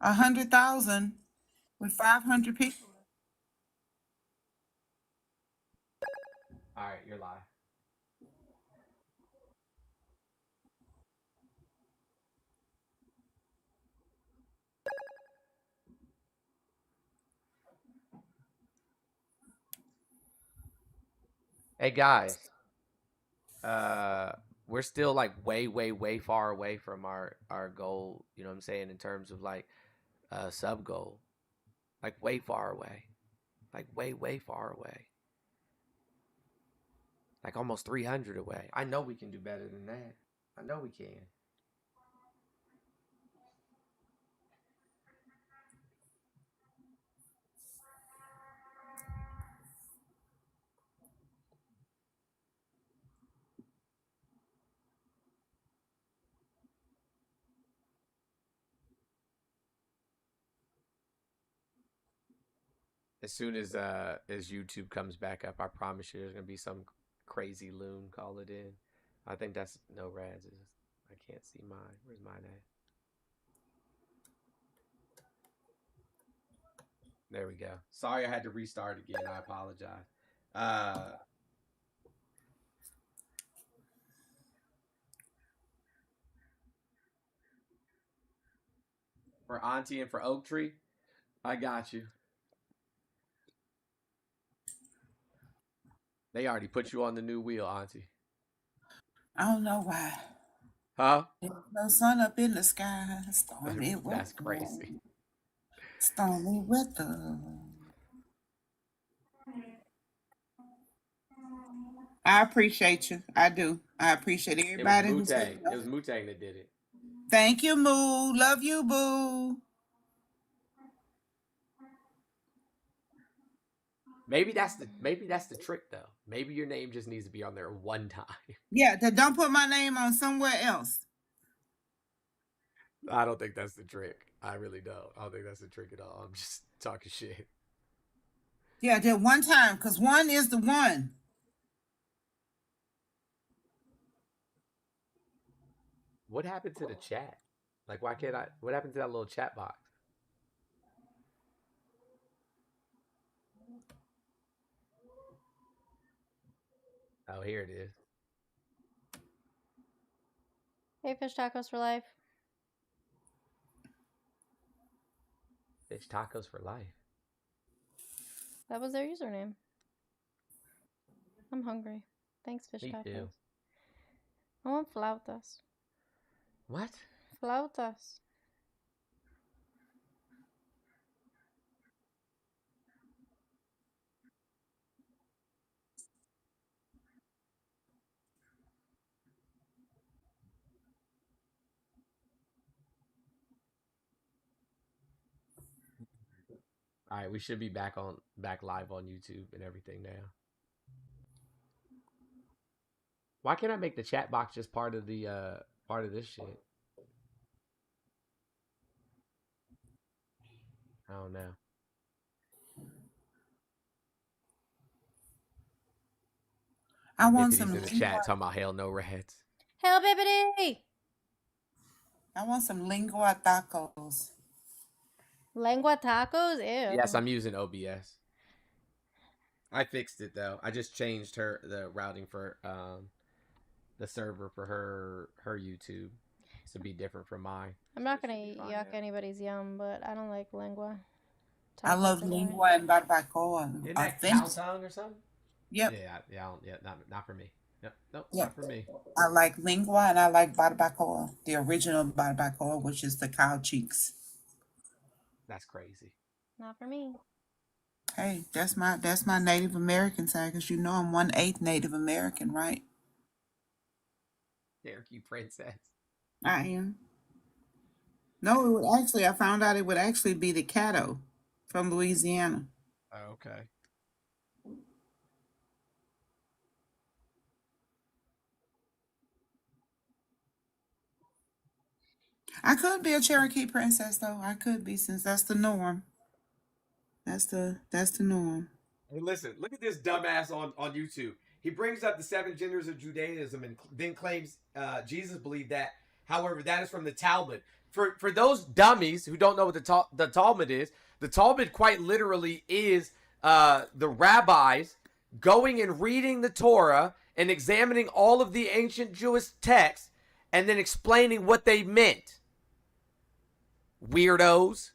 100,000 with 500 people. All right, you're live. Hey guys, uh, we're still like way far away from our goal. You know what I'm saying in terms of like sub goal, like way far away, like way far away, like almost 300 away. I know we can do better than that. I know we can. As soon as YouTube comes back up, I promise you, there's gonna be some crazy loon call it in. I think that's no Raz. I can't see mine. Where's mine at? There we go. Sorry, I had to restart again. I apologize. Uh, for Auntie and for Oak Tree, I got you. They already put you on the new wheel, Auntie. I don't know why. Huh? There's no sun up in the sky. Stormy That's weather. crazy. Stormy weather. I appreciate you. I do. I appreciate It was everybody who said Mutang. It was Mutang that did it. thank you, Moo. Love you, Boo. Maybe that's the trick though. Maybe your name just needs to be on there one time. Yeah, don't put my name on somewhere else. I don't think that's the trick. I really don't. I don't think that's the trick at all. I'm just talking shit. Yeah, that one time, because one is the one. What happened to the chat? Like, why can't I? What happened to that little chat box? Oh, here it is. Hey, fish tacos for life. Fish tacos for life. That was their username. I'm hungry. Thanks, fish Me tacos. too. I want flautas. What? Flautas. All right, we should be back live on YouTube and everything now. Why can't I make the chat box just part of the part of this shit? I don't know. I want Bippity's some in the chat talking about hell no reds. Hell, bippity! I want some lingua tacos. Lengua tacos? Ew. Yes, I'm using OBS. I fixed it though. I just changed the routing for the server for her YouTube to be different from mine. I'm not gonna yuck anybody's yum, but I don't like lengua. I love lingua and barbacoa. Isn't that cow tongue or something? Yep. Yeah, not for me. Nope, Yep. not for me. I like lingua and I like barbacoa, the original barbacoa, which is the cow cheeks. That's crazy. Not for me. Hey, that's my Native American side, because you know I'm 1/8 Native American, right? Cherokee princess. I am. No, it would actually. I found out it would actually be the Caddo from Louisiana. Oh, okay. I could be a Cherokee princess, though. I could be, since that's the norm. That's the norm. Hey, listen, look at this dumbass on YouTube. He brings up the 7 genders of Judaism and then claims Jesus believed that. However, that is from the Talmud. for those dummies who don't know what the Talmud is, the Talmud quite literally is the rabbis going and reading the Torah and examining all of the ancient Jewish texts and then explaining what they meant. Weirdos.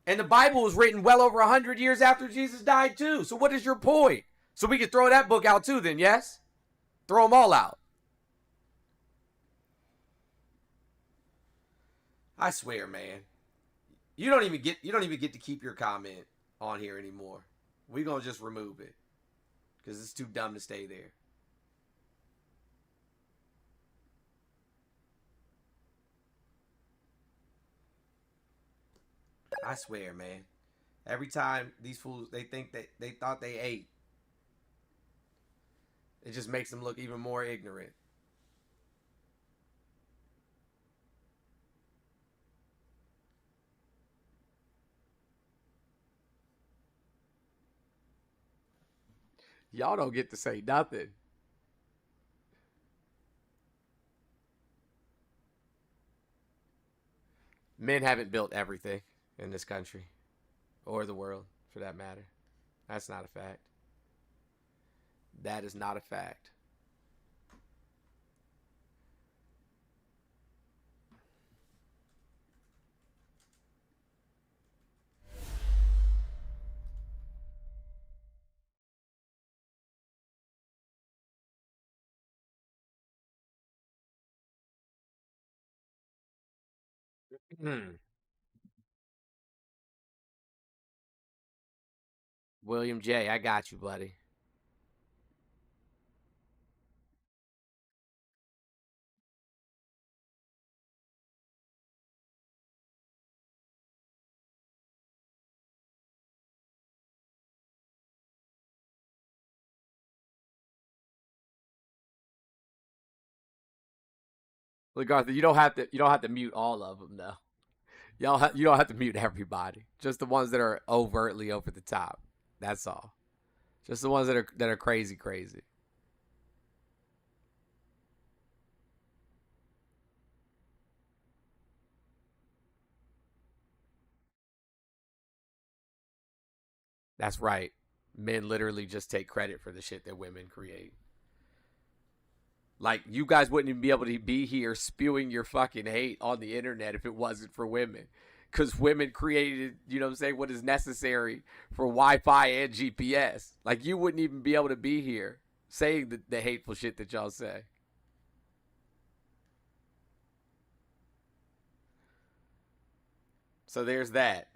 And the Bible was written well over 100 years after Jesus died too. So what is your point? So we could throw that book out too then, yes? Throw them all out. I swear, man. You don't even get to keep your comment on here anymore. We're going to just remove it cuz it's too dumb to stay there. I swear, man. Every time these fools, they think that they thought they ate. It just makes them look even more ignorant. Y'all don't get to say nothing. Men haven't built everything in this country. Or the world, for that matter. That's not a fact. That is not a fact. William J., I got you, buddy. Look, Arthur, you don't have to mute all of them though. You don't have to mute everybody. Just the ones that are overtly over the top. That's all. Just the ones that are crazy. That's right. Men literally just take credit for the shit that women create. Like, you guys wouldn't even be able to be here spewing your fucking hate on the internet if it wasn't for women. Because women created, you know what I'm saying, what is necessary for Wi-Fi and GPS. Like, you wouldn't even be able to be here saying the hateful shit that y'all say. So there's that.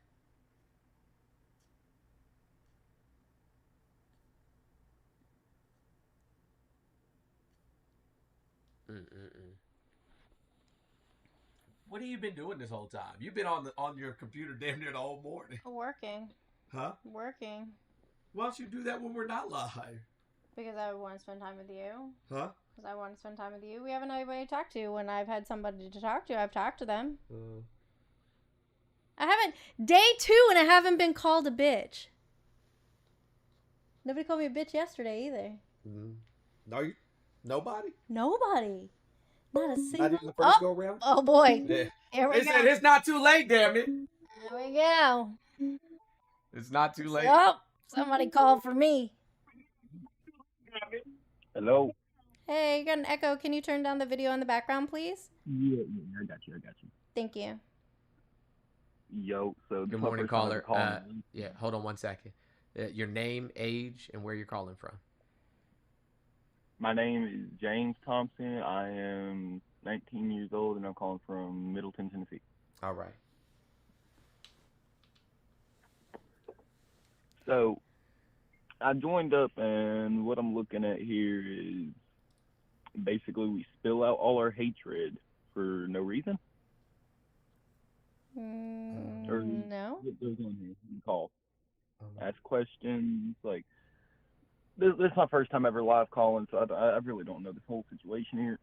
What have you been doing this whole time? You've been on your computer damn near the whole morning. Working. Huh? Working. Why don't you do that when we're not live? Because I want to spend time with you. Huh? Because I want to spend time with you. We haven't had anybody to talk to. When I've had somebody to talk to, I've talked to them. I haven't. Day 2 and I haven't been called a bitch. Nobody called me a bitch yesterday either. No, you? Nobody? Nobody. Not a single. Not even the first go around? Oh boy. Yeah. Here we They go. said it's not too late, damn it. Here we go. It's not too late. Oh, somebody called for me. Hello? Hey, you got an echo. Can you turn down the video in the background, please? Yeah, I got you. Thank you. Yo, so Good morning, caller. Yeah, hold on one second. Your name, age, and where you're calling from. My name is James Thompson. I am 19 years old, and I'm calling from Middleton, Tennessee. All right. So, I joined up, and what I'm looking at here is basically we spill out all our hatred for no reason. No. What goes on here? You call, ask questions. Like, this is my first time ever live calling, so I really don't know this whole situation here.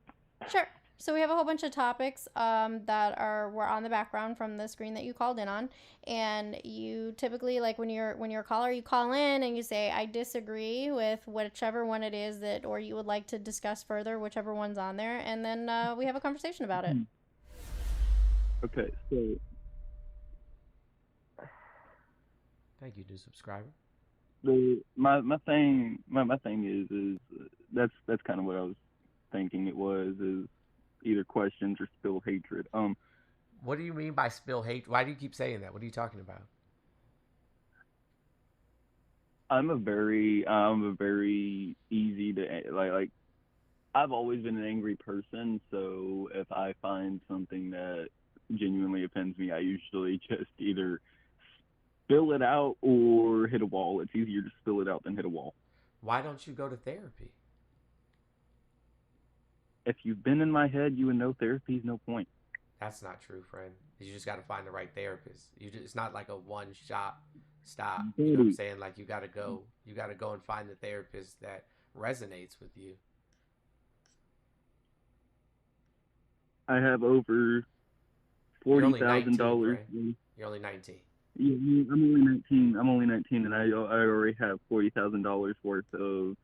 Sure. So we have a whole bunch of topics that were on the background from the screen that you called in on, and you typically, like, when you're a caller, you call in and you say, I disagree with whichever one it is that, or you would like to discuss further, whichever one's on there, and then we have a conversation about it. Okay, so Thank you, new subscriber. my thing is that's kind of what I was thinking it was, is either questions or spill hatred. What do you mean by spill hate? Why do you keep saying that? What are you talking about? I'm a very easy to like I've always been an angry person, so if I find something that genuinely offends me, I usually just either spill it out or hit a wall. It's easier to spill it out than hit a wall. Why don't you go to therapy? If you've been in my head, you would know therapy's no point. That's not true, friend. You just got to find the right therapist. It's not like a one-shot stop. You know what I'm saying? Like, you got to go and find the therapist that resonates with you. I have over $40,000. You're only 19. Yeah, I'm only 19, and I already have $40,000 worth of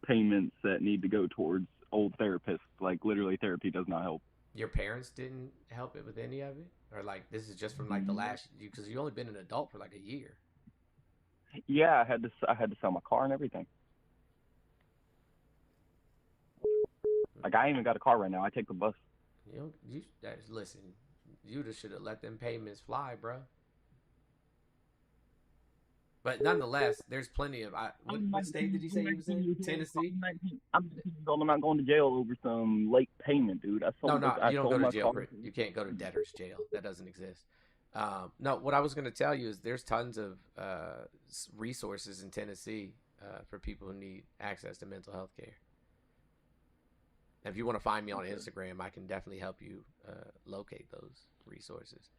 payments that need to go towards old therapists. Like, literally, therapy does not help. Your parents didn't help it with any of it? Or, like, this is just from, like, the last... Because you've only been an adult for, like, a year. Yeah, I had to sell my car and everything. Like, I ain't even got a car right now. I take the bus. Listen, you just should have let them payments fly, bro. But nonetheless, there's plenty of... What state did you say you was in? Tennessee? I'm not going to jail over some late payment, dude. You don't go to jail. You can't go to debtor's jail. That doesn't exist. No, what I was going to tell you is there's tons of resources in Tennessee for people who need access to mental health care. If you want to find me on Instagram, I can definitely help you locate those resources.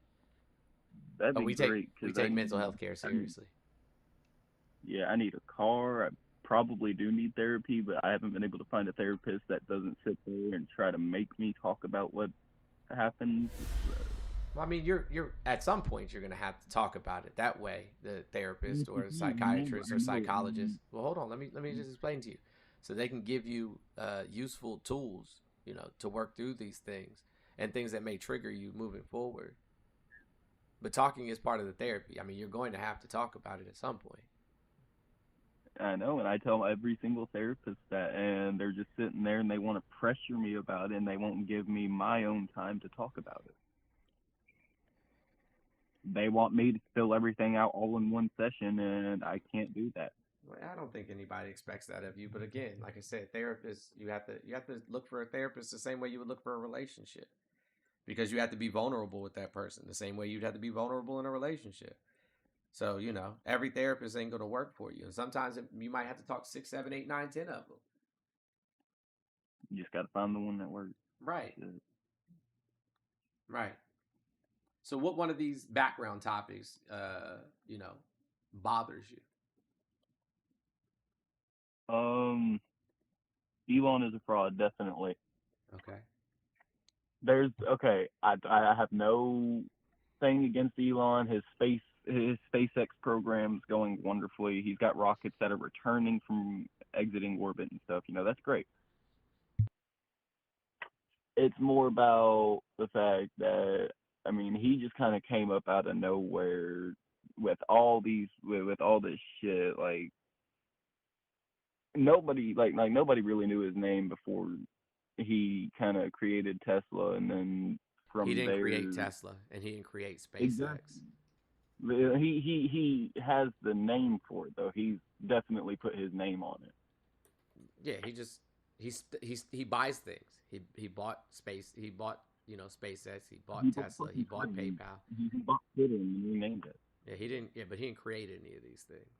That'd be great. We take mental health care seriously. Yeah, I need a car. I probably do need therapy, but I haven't been able to find a therapist that doesn't sit there and try to make me talk about what happened. Well, I mean, you're at some point you're going to have to talk about it. That way, the therapist or psychiatrist or psychologist. Well, hold on. Let me just explain to you, so they can give you useful tools, to work through these things and things that may trigger you moving forward. But talking is part of the therapy. I mean, you're going to have to talk about it at some point. I know, and I tell every single therapist that, and they're just sitting there and they want to pressure me about it, and they won't give me my own time to talk about it. They want me to spill everything out all in one session, and I can't do that. Well, I don't think anybody expects that of you, but again, like I said, therapists, you have to look for a therapist the same way you would look for a relationship, because you have to be vulnerable with that person the same way you'd have to be vulnerable in a relationship. So, every therapist ain't going to work for you. And sometimes you might have to talk 6, 7, 8, 9, 10 of them. You just got to find the one that works. Right. Right. So what one of these background topics, bothers you? Elon is a fraud, definitely. Okay. I have no thing against Elon. His SpaceX program's going wonderfully. He's got rockets that are returning from exiting orbit and stuff. That's great. It's more about the fact that, I mean, he just kind of came up out of nowhere with all this shit. Like, nobody really knew his name before he kind of created Tesla, and then from there... He didn't create Tesla, and he didn't create SpaceX. Exactly. He has the name for it, though. He's definitely put his name on it. Yeah, he buys things. He bought space. He bought SpaceX. He bought Tesla. He bought PayPal. He bought Twitter and he named it. Yeah, he didn't. Yeah, but he didn't create any of these things.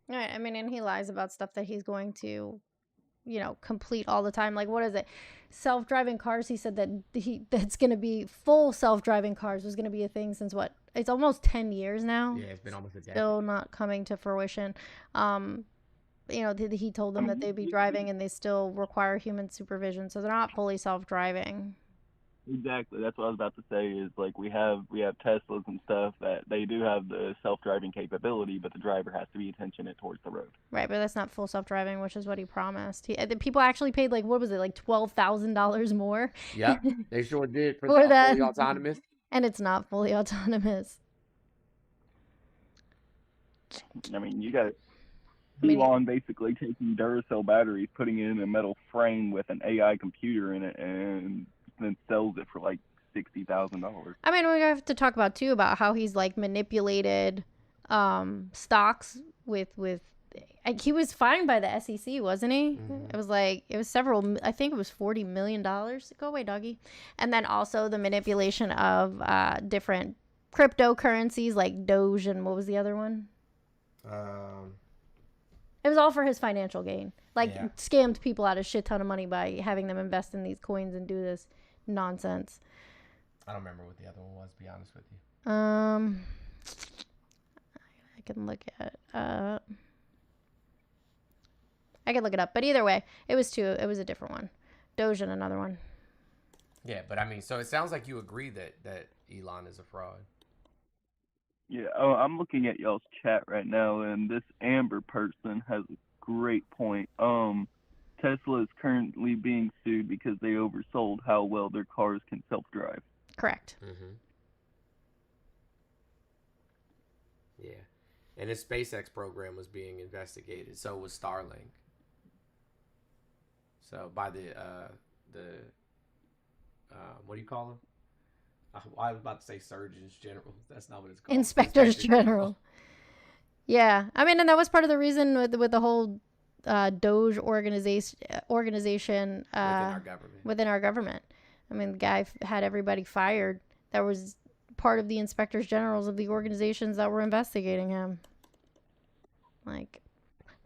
All right. I mean, and he lies about stuff that he's going to, complete all the time. Like, what is it? Self-driving cars. He said that's going to be full self-driving cars was going to be a thing since what? It's almost 10 years now. Yeah, it's been almost a decade. Still not coming to fruition. he told them that they'd be driving and they still require human supervision, so they're not fully self-driving. Exactly. That's what I was about to say. Is like we have Teslas and stuff that they do have the self-driving capability, but the driver has to be attentionate towards the road. Right, but that's not full self-driving, which is what he promised. The people actually paid like what was it, like $12,000 more? Yep, they sure did for For that. fully autonomous. And it's not fully autonomous. I mean, you got Elon basically taking Duracell batteries, putting it in a metal frame with an AI computer in it, and then sells it for like $60,000. I mean, we have to talk about too about how he's like manipulated stocks with he was fined by the SEC, wasn't he? Mhm. It was several, I think it was $40 million. Go away, doggy. And then also the manipulation of different cryptocurrencies like Doge and what was the other one? It was all for his financial gain. Like, Yeah. scammed people out a shit ton of money by having them invest in these coins and do this nonsense. I don't remember what the other one was, to be honest with you. I can look at I could look it up, but either way, it was a different one. Doge and another one. Yeah, but I mean, so it sounds like you agree that Elon is a fraud. Yeah, I'm looking at y'all's chat right now, and this Amber person has a great point. Tesla is currently being sued because they oversold how well their cars can self-drive. Correct. Mm-hmm. Yeah, and his SpaceX program was being investigated. So was Starlink. So by the what do you call them? I was about to say Surgeons General. That's not what it's called. Inspectors General. Yeah, I mean, and that was part of the reason with the whole Doge organization within our government. Within our government. I mean, the guy had everybody fired. That was part of the inspectors generals of the organizations that were investigating him. Like,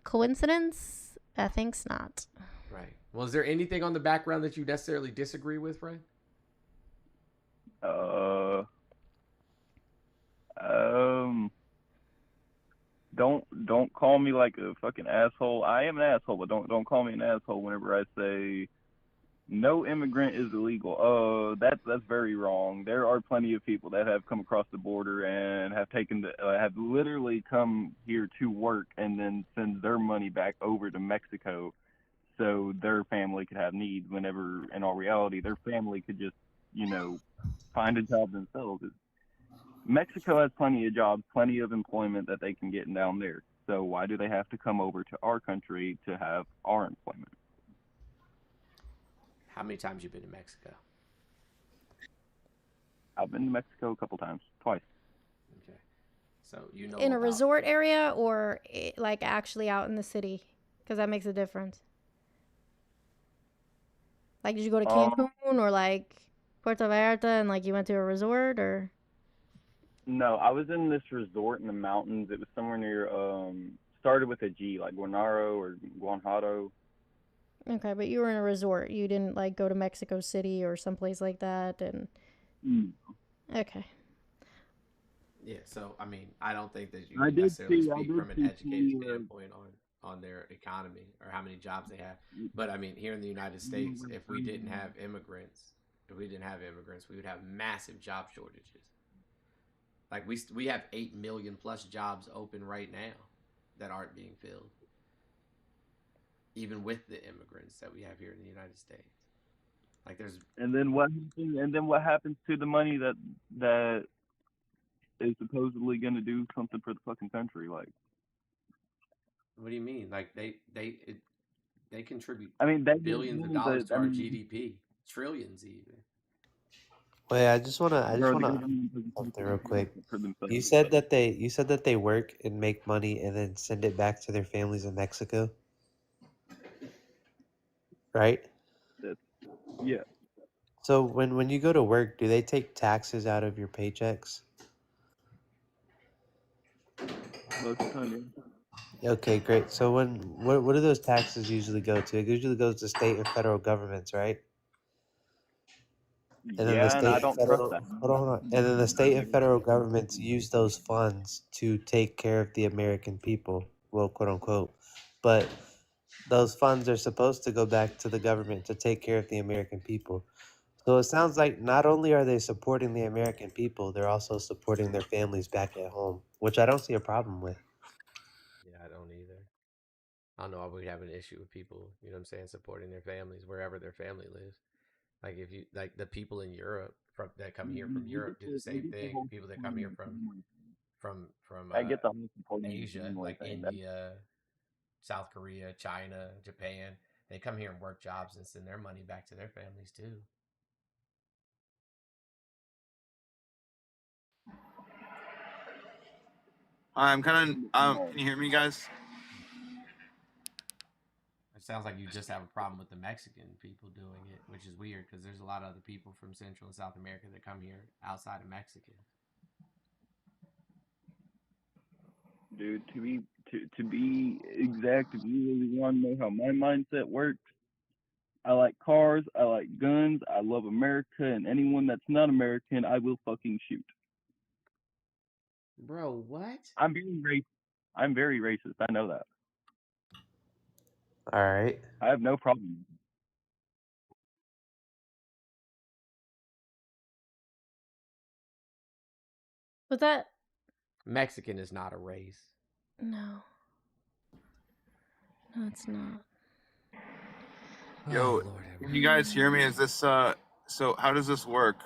coincidence? I think's not. Right. Well, is there anything on the background that you necessarily disagree with, Ray? Don't call me like a fucking asshole. I am an asshole, but don't call me an asshole whenever I say no immigrant is illegal. That's very wrong. There are plenty of people that have come across the border and have literally come here to work and then send their money back over to Mexico so their family could have needs, whenever in all reality their family could just, find a job themselves. Mexico has plenty of jobs, plenty of employment that they can get down there. So why do they have to come over to our country to have our employment? How many times you been to Mexico? I've been to Mexico a couple times, twice. Okay. So you know in a resort area or like actually out in the city? Because that makes a difference. Like, did you go to Cancun or like Puerto Vallarta and like you went to a resort or? No, I was in this resort in the mountains. It was somewhere near, started with a G, like Guanaro or Guanajuato. Okay, but you were in a resort. You didn't like go to Mexico City or someplace like that, and. Okay. Yeah, so I mean, I don't think that you can necessarily speak from an educated standpoint on their economy or how many jobs they have. But I mean, here in the United States, if we didn't have immigrants, we would have massive job shortages. Like we have 8 million plus jobs open right now that aren't being filled, even with the immigrants that we have here in the United States. Like there's. And then what happens to the money that is supposedly going to do something for the fucking country? Like, What do you mean? Like they contribute. I mean, billions of dollars to our GDP, trillions even. Wait, I just wanna something real quick. You said that they work and make money and then send it back to their families in Mexico, right? Yeah. So when you go to work, do they take taxes out of your paychecks? Most of the time, yeah. Okay, great. So what do those taxes usually go to? It usually goes to state and federal governments, right? And then and I don't trust that. Hold on. And then the state and federal governments use those funds to take care of the American people, well, quote unquote. but those funds are supposed to go back to the government to take care of the American people. So it sounds like not only are they supporting the American people, they're also supporting their families back at home, which I don't see a problem with. Yeah, I don't either. I don't know why we have an issue with people, you know what I'm saying, supporting their families wherever their family lives. Like if you like the people in Europe that come here from Europe do the same thing. People that come here from I get the whole supporting the Asia, family like thing. India, South Korea, China, Japan, they come here and work jobs and send their money back to their families too. I'm kind of. Can you hear me, guys? It sounds like you just have a problem with the Mexican people doing it, which is weird because there's a lot of other people from Central and South America that come here outside of Mexicans. Dude, to be exact, if you really want to know how my mindset works, I like cars, I like guns, I love America, and anyone that's not American, I will fucking shoot. Bro, what? I'm very racist. I know that. All right. I have no problem. Was that Mexican is not a race. no? No, it's not. Yo, can you guys hear me? Is this so how does this work?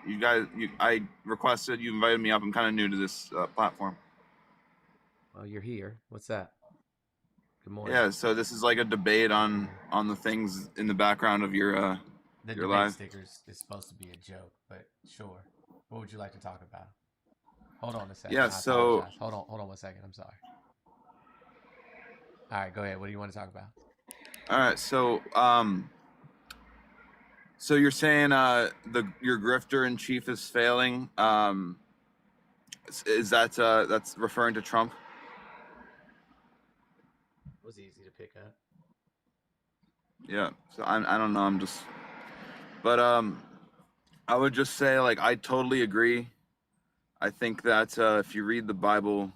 You guys, I requested, you invited me up. I'm kind of new to this platform. Oh, you're here. What's that? Good morning. Yeah, so this is like a debate on the things in the background of your the your debate live. stickers is supposed to be a joke, but sure. What would you like to talk about? Hold on a second. Yeah, I so apologize. Hold on 1 second. I'm sorry. All right, go ahead. What do you want to talk about? all right, so you're saying your grifter in chief is failing. Is that that's referring to Trump? It was easy to pick up. Yeah. So I don't know. I'm just, but I would just say, like, I totally agree. I think that if you read the Bible,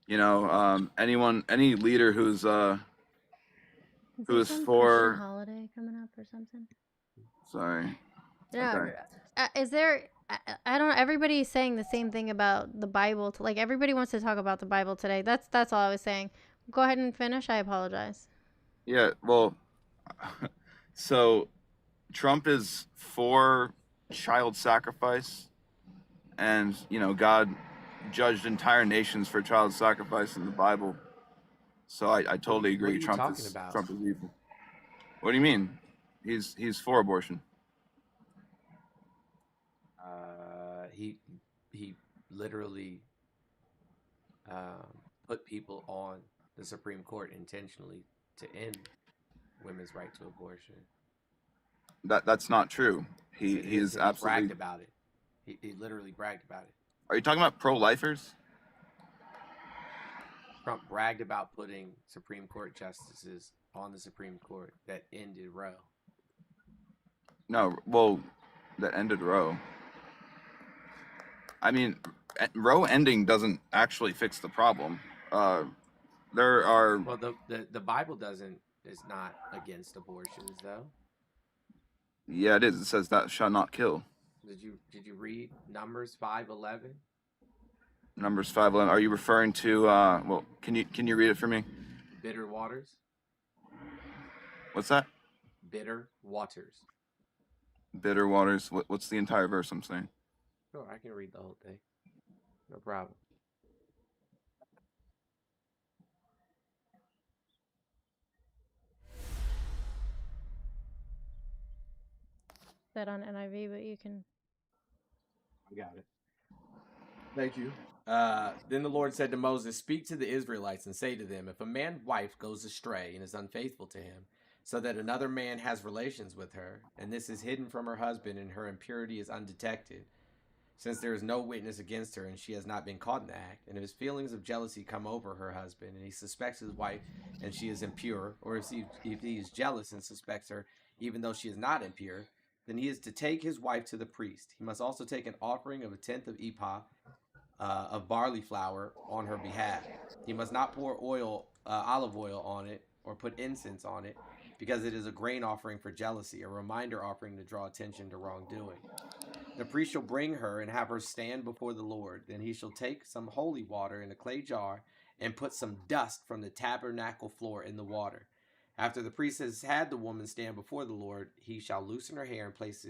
you know, any leader who's Is there some for Christian holiday coming up or something? sorry. Yeah. Okay. Is there? I don't know. Everybody's saying the same thing about the Bible. Like everybody wants to talk about the Bible today. That's all I was saying. Go ahead and finish. I apologize. Yeah. Well, so Trump is for child sacrifice, and you know, God judged entire nations for child sacrifice in the Bible. So I totally agree. What are you talking about? Trump is evil. What do you mean? He's for abortion. He literally put people on the Supreme Court intentionally to end women's right to abortion. That's not true. He is He absolutely bragged about it. He literally bragged about it. Are you talking about pro-lifers? Trump bragged about putting Supreme Court justices on the Supreme Court that ended Roe. No, well, that ended Roe. I mean, Roe ending doesn't actually fix the problem. There are Well, the Bible is not against abortions though. Yeah, it is. It says that shall not kill. Did you read Numbers 5:11? Numbers 5:11. Are you referring to well, can you read it for me? Bitter waters. What's that? Bitter waters. Bitter waters. What's the entire verse I'm saying? Sure, I can read the whole thing. No problem. That on NIV, but you can. I got it. Thank you. Then the Lord said to Moses, "Speak to the Israelites and say to them, if a man's wife goes astray and is unfaithful to him, so that another man has relations with her, and this is hidden from her husband and her impurity is undetected, since there is no witness against her and she has not been caught in the act, and if his feelings of jealousy come over her husband and he suspects his wife and she is impure, or if he is jealous and suspects her even though she is not impure, then he is to take his wife to the priest. He must also take an offering of 1/10 ephah of barley flour on her behalf. He must not pour oil olive oil on it or put incense on it, because it is a grain offering for jealousy, a reminder offering to draw attention to wrongdoing. The priest shall bring her and have her stand before the Lord. Then he shall take some holy water in a clay jar and put some dust from the tabernacle floor in the water. After the priest has had the woman stand before the Lord, he shall loosen her hair and place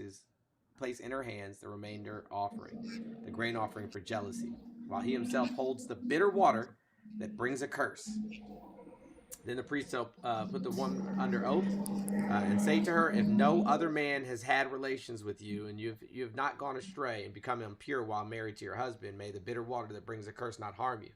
in her hands the remainder offering, the grain offering for jealousy, while he himself holds the bitter water that brings a curse. Then the priest shall put the woman under oath and say to her, if no other man has had relations with you, and you have not gone astray and become impure while married to your husband, may the bitter water that brings a curse not harm you.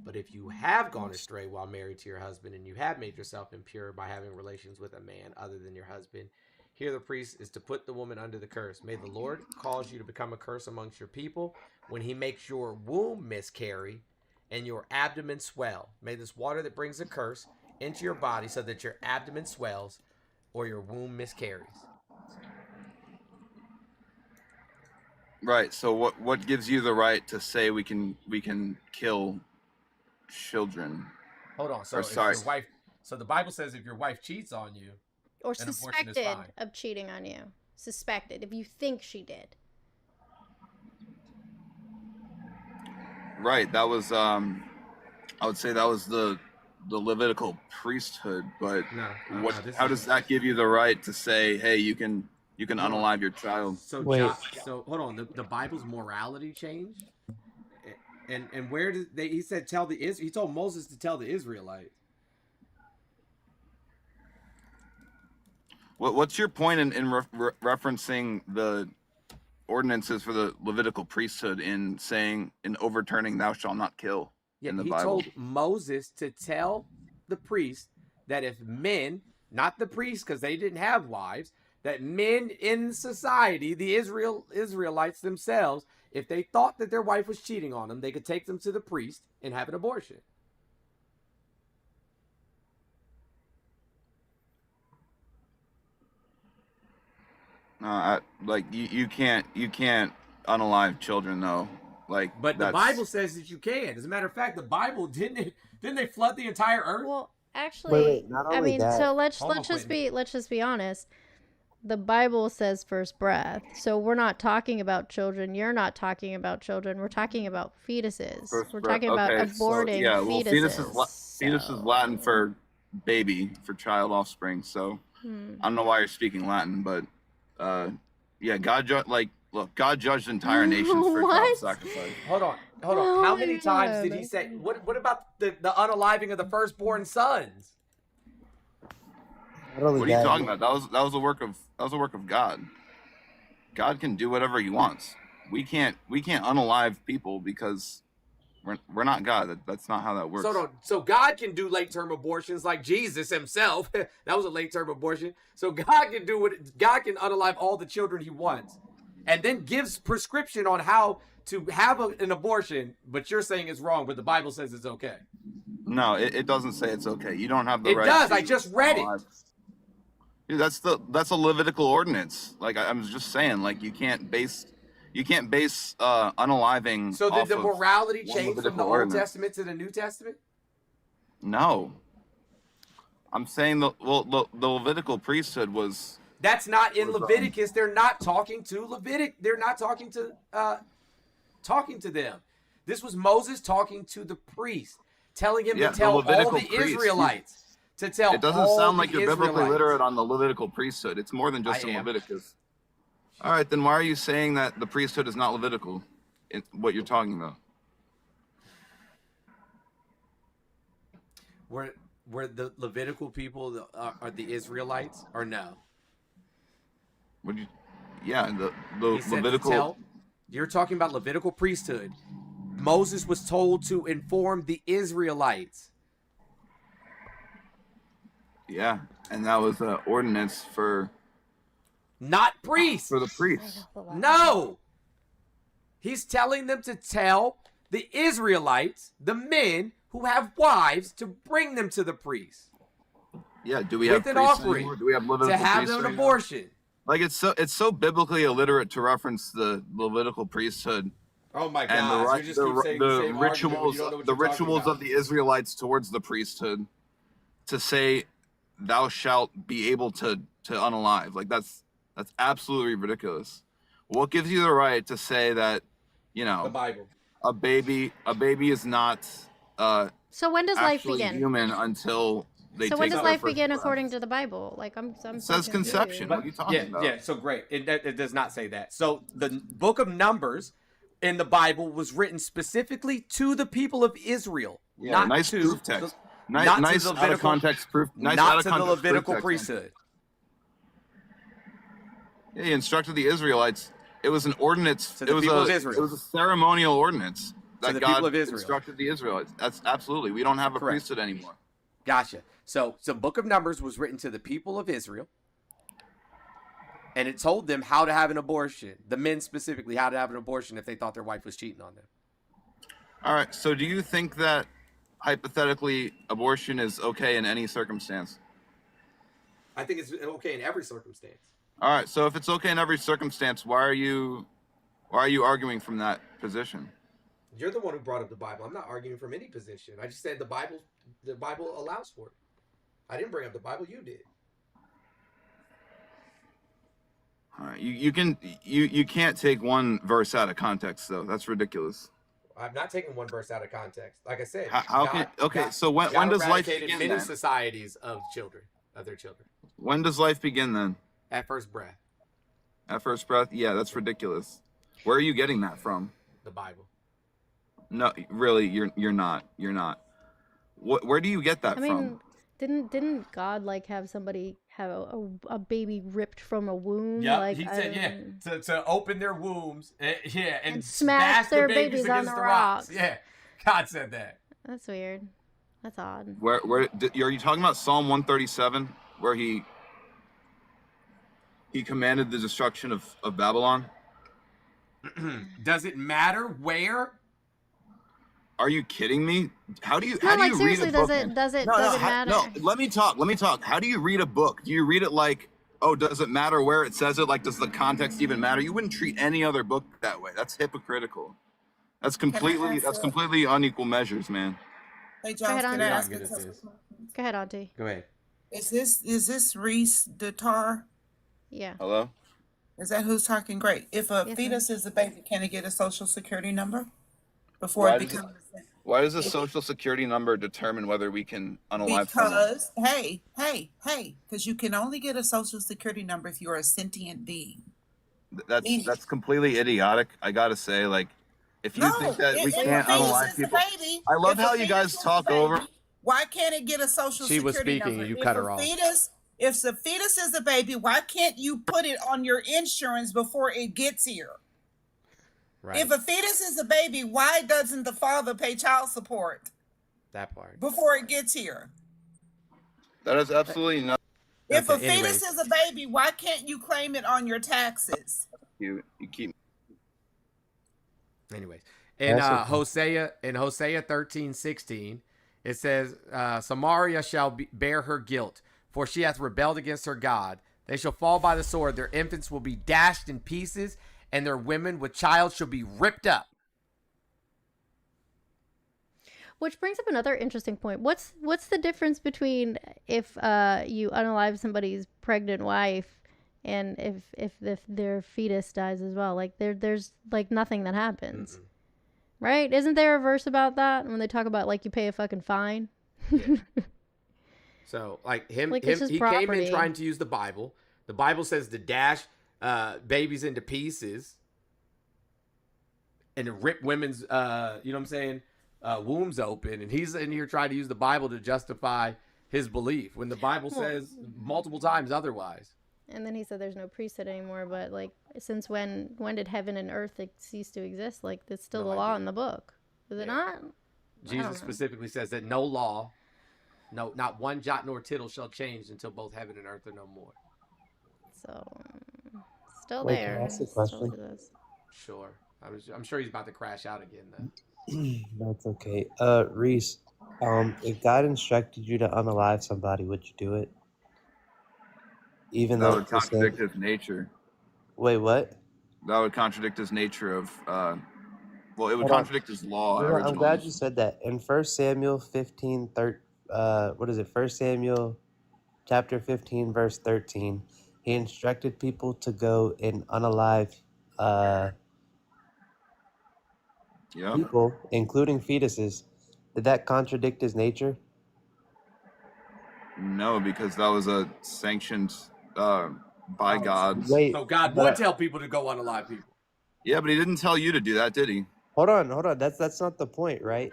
But if you have gone astray while married to your husband, and you have made yourself impure by having relations with a man other than your husband, here the priest is to put the woman under the curse. May the Lord cause you to become a curse amongst your people when he makes your womb miscarry and your abdomen swell. May this water that brings a curse into your body so that your abdomen swells or your womb miscarries. Right. So what gives you the right to say we can kill children? Hold on. So Or, if sorry. your wife, so the Bible says if your wife cheats on you, Or an abortion is suspected fine. of cheating on you. Suspected, if you think she did. Right. That was I would say that was the Levitical priesthood, but how does that give you the right to say, hey, you can unalive your child? So Wait. so hold on. The Bible's morality changed, and where did they? He said he told Moses to tell the Israelites. What's your point in referencing the ordinances for the Levitical priesthood in overturning "Thou shalt not kill" in the he Bible? told Moses to tell the priest that if men, not the priests because they didn't have wives, that men in society, the Israelites themselves, if they thought that their wife was cheating on them, they could take them to the priest and have an abortion. You can't unalive children though. But the Bible says that you can. As a matter of fact, the Bible didn't they flood the entire earth? Well, actually, Wait, not I only mean, that- so let's Hold on, just Quentin. be honest. The Bible says first breath, so we're not talking about children. You're not talking about children. We're talking about fetuses. We're talking about aborting fetuses. Fetus is Latin for baby, for child offspring. So I don't know why you're speaking Latin, but God judged entire nations for child What? sacrifice. Hold on. Oh How my many times did God. he say? What about the unaliving of the firstborn sons? Not only What are you that, talking about? That was a work of God. God can do whatever he wants. We can't unalive people because we're not God. That's not how that works. So God can do late term abortions like Jesus himself. That was a late term abortion. So God can God can unalive all the children he wants, and then gives prescription on how to have an abortion. But you're saying it's wrong, but the Bible says it's okay. No, it doesn't say it's okay. You don't have the It right. does. to I just read it. unalive. Dude, that's a Levitical ordinance. Like I was just saying, like you can't base unaliving. So did off the of morality one change from Levitical the Old ordinance. Testament to the New Testament? No. I'm saying the Levitical priesthood was. That's not in Was, Leviticus. They're not talking to Levitic. They're not talking to them. This was Moses talking to the priest, telling him Yeah, to tell all Levitical the priest. Israelites to tell. It doesn't all sound like the you're biblically Israelites. literate on the Levitical priesthood. It's more than just I in am. Leviticus. All right, then why are you saying that the priesthood is not Levitical? What you're talking about? Were the Levitical people are the Israelites or no? What do you? Yeah, the He said to Levitical. tell. You're talking about Levitical priesthood. Moses was told to inform the Israelites. Yeah, and that was an ordinance for Not priests. the priests. No. He's telling them to tell the Israelites, the men who have wives, to bring them to the priest Yeah, do we have with an priests offering anymore? Do we have Levitical to have priests an anymore? abortion. Like it's so biblically illiterate to reference the Levitical priesthood Oh my and gosh, you just keep saying the same argument when you don't know what the you're talking rituals about. of the Israelites towards the priesthood to say thou shalt be able to unalive. Like that's absolutely ridiculous. What gives you the right to say that, you The know, Bible. a baby is not So when does life actually begin? human until they So when take does their life first begin breath. according to the Bible? Like I'm It so says conception. confused. What are you talking about? Yeah, so great. It does not say that. So the book of Numbers in the Bible was written specifically to the people of Israel, Yeah, not nice to proof text. not Nice to the out of context proof. Nice out not of to the context proof Levitical text, man. priesthood. Yeah, he instructed the Israelites. It was an ordinance. To the people of Israel. It was a ceremonial ordinance that the God people of Israel. instructed the Israelites. That's absolutely. We don't have a Correct. priesthood anymore. Gotcha. So book of Numbers was written to the people of Israel, and it told them how to have an abortion. The men specifically, how to have an abortion if they thought their wife was cheating on them. All right. So, do you think that hypothetically abortion is okay in any circumstance? I think it's okay in every circumstance. All right. So, if it's okay in every circumstance, why are you arguing from that position? You're the one who brought up the Bible. I'm not arguing from any position. I just said the Bible allows for it. I didn't bring up the Bible. You did. All right. You can't take one verse out of context though. That's ridiculous. I'm not taking one verse out of context. Like I said, So when does life begin? Many Then? societies of their children. When does life begin then? At first breath. At first breath? Yeah, that's ridiculous. Where are you getting that from? The Bible. No, really, you're not. You're not. Where do you get that I from? mean, didn't God like have somebody have a baby ripped from a womb? Yeah, like, he said, to open their wombs, and smash their babies on against the rocks. Yeah, God said that. That's weird. That's odd. Where are you talking about Psalm 137, where he commanded the destruction of Babylon? Does it matter where? Are you kidding me? How do you No, like read seriously, a book? does it matter? No, let me talk. How do you read a book? Do you read it like, oh, does it matter where it says it? Like, does the context even matter? You wouldn't treat any other book that way. That's hypocritical. That's completely unequal measures, man. Hey, Go ahead, Jones, can I Andre. ask Good you at something? this. Go ahead, Auntie. Go ahead. Is this Reese Datar? Yeah. Hello? Is that who's talking? Great. If a Yes, fetus is a baby, can it get a social security number before it becomes? Why does the social security number determine whether we can unalive someone? Because because you can only get a social security number if you're a sentient being. That's completely idiotic. I gotta say, like, if you think that we can't unalive people, I love how you guys talk over. Why can't it get a social She was security speaking number? and you cut her off. If the fetus is a baby, why can't you put it on your insurance before it gets here? Right. If a fetus is a baby, why doesn't the father pay child support That part. before it gets here? That is absolutely not. If a Okay, anyways. fetus is a baby, why can't you claim it on your taxes? You keep. Anyways, in That's okay. Hosea 13:16, it says, Samaria shall bear her guilt, for she hath rebelled against her God. They shall fall by the sword. Their infants will be dashed in pieces, and their women with child shall be ripped up. Which brings up another interesting point. What's the difference between if you unalive somebody's pregnant wife and if their fetus dies as well? Like there's like nothing that happens. Mm-mm. Right? Isn't there a verse about that when they talk about like you pay a fucking fine? Yeah. So like he it's just came property. in trying to use the Bible. The Bible says to dash babies into pieces and to rip women's wombs open, and he's in here trying to use the Bible to justify his belief when the Bible says multiple times otherwise. And then he said there's no priesthood anymore, but like since when did heaven and earth cease to exist? Like it's still No the law idea. in the book. Is it not? Jesus know. specifically says that no law, no, not one jot nor tittle shall change until both heaven and earth are no more. So still Wait, can there. I ask a Still question? exists. Sure. I'm sure he's about to crash out again though. That's okay. Reese, if God instructed you to unalive somebody, would you do it? Even That though would it's the same- contradict his nature. Wait, what? That would contradict his nature of Well, it would Hold on. contradict his law No, I'm originally. glad you said that. In 1 Samuel 15, what is it? 1 Samuel chapter 15, verse 13. He instructed people to go and unalive Yep. people, including fetuses. Did that contradict his nature? No, because that was a sanctioned by God. Wait, So God but would tell people to go unalive people. Yeah, but he didn't tell you to do that, did he? hold on. That's not the point, right?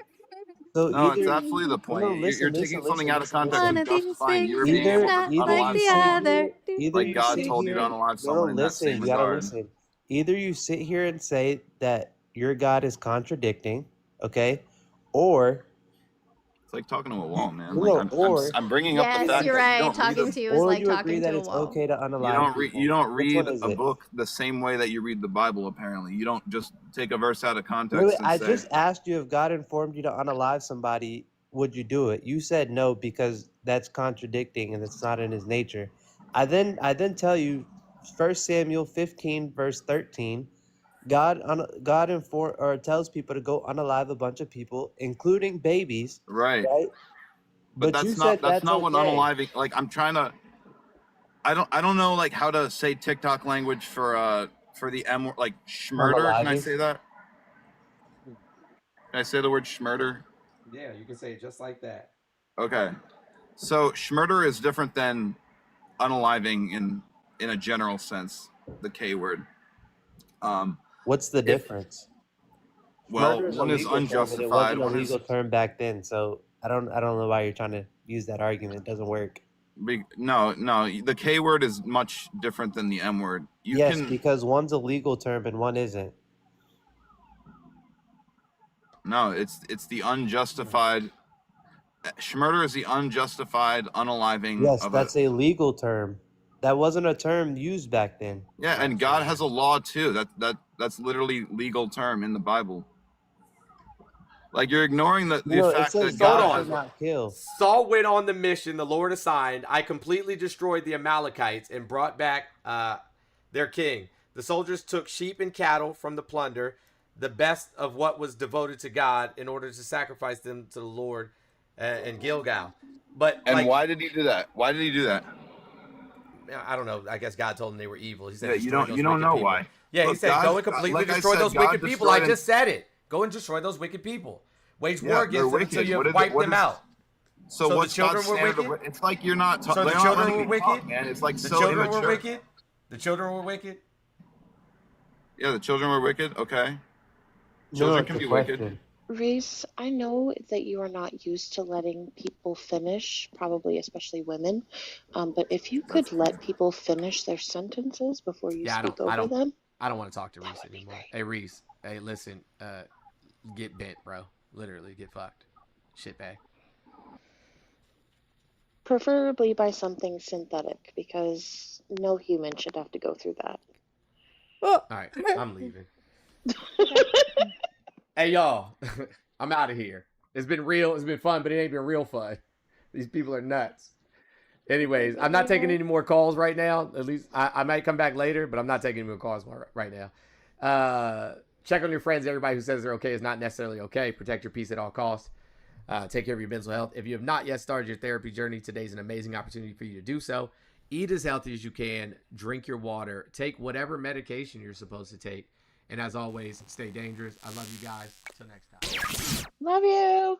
So No, it's either absolutely the point. no, you're taking something out of context One and of these justifying things your being is able to not like unalive the someone other. either like you God sit told you to here. unalive No, someone in that listen. same You gotta regard. listen. Either you sit here and say that your God is contradicting, okay, or It's like talking to a wall, man. Like no, I'm bringing up the Yes, fact you're that you right. don't read Talking a to you is or like you agree talking that to a it's wall. okay to unalive people. you don't Which read one is a it? book the same way that you read the Bible. Apparently, you don't just take a verse out of Wait, context and I say, just asked you if God informed you to unalive somebody, would you do it? You said no because that's contradicting and it's not in his nature. I then tell you 1 Samuel 15 verse 13, God inform or tells people to go unalive a bunch of people, including babies, right. right? But But you said that's that's not what okay. unaliving. Like I'm trying to. I don't know like how to say TikTok language for the M like schmurder. Can I Unaliving? say that? Can I say the word schmurder? Yeah, you can say it just like that. Okay. So schmurder is different than unaliving in a general sense, the K word. What's the If difference? well, Murder is a one is legal term, and it unjustified, wasn't a one is legal term back then. So I don't know why you're trying to use that argument. It doesn't work. no, the K word is much different than the M word. You Yes, can because one's a legal term and one isn't. no, it's the unjustified. Schmurder is the unjustified unaliving Yes, of a that's a legal term. That wasn't a term used back then. yeah, and God has a law too. That's literally legal term in the Bible. Like you're ignoring the No, it fact says that Hold God thou on. has shalt not kill. Saul went on the mission the Lord assigned. I completely destroyed the Amalekites and brought back their king. The soldiers took sheep and cattle from the plunder, the best of what was devoted to God, in order to sacrifice them to the Lord in Gilgal. But and like, why did he do that? Why did he do that? I don't know. I guess God told them they were evil. He said, Yeah, destroy those you don't wicked know people. why. Yeah, he Look, said, God, go and completely like I destroy said, those God wicked people. I destroyed just said it. Go and destroy those wicked people. Wage Yeah, war they're against them until wicked. you What have is it? wiped What them is- out. So the what's children God's were standard? wicked? It's like you're not. So the they're not children letting were me wicked? talk, man. It's like The so children were immature. wicked? The children were wicked? Yeah, the children were wicked. Okay, No, children it's can a be wicked. question. Reese, I know that you are not used to letting people finish, probably especially women. But if you could let people finish their sentences before you Yeah, speak over them, I don't want to talk to that Reese would be anymore. great. Hey Reese, hey listen, get bent, bro. Literally get fucked. Shitbag. Preferably by something synthetic, because no human should have to go through that. Alright, I'm leaving. Hey y'all, I'm out of here. It's been real, it's been fun, but it ain't been real fun. These people are nuts. Anyways, I'm not taking any more calls right now. At least I might come back later, but I'm not taking any more calls right now. Check on your friends. Everybody who says they're okay is not necessarily okay. Protect your peace at all costs. Take care of your mental health. If you have not yet started your therapy journey, today's an amazing opportunity for you to do so. Eat as healthy as you can. Drink your water. Take whatever medication you're supposed to take. And as always, stay dangerous. I love you guys. Till next time. Love you.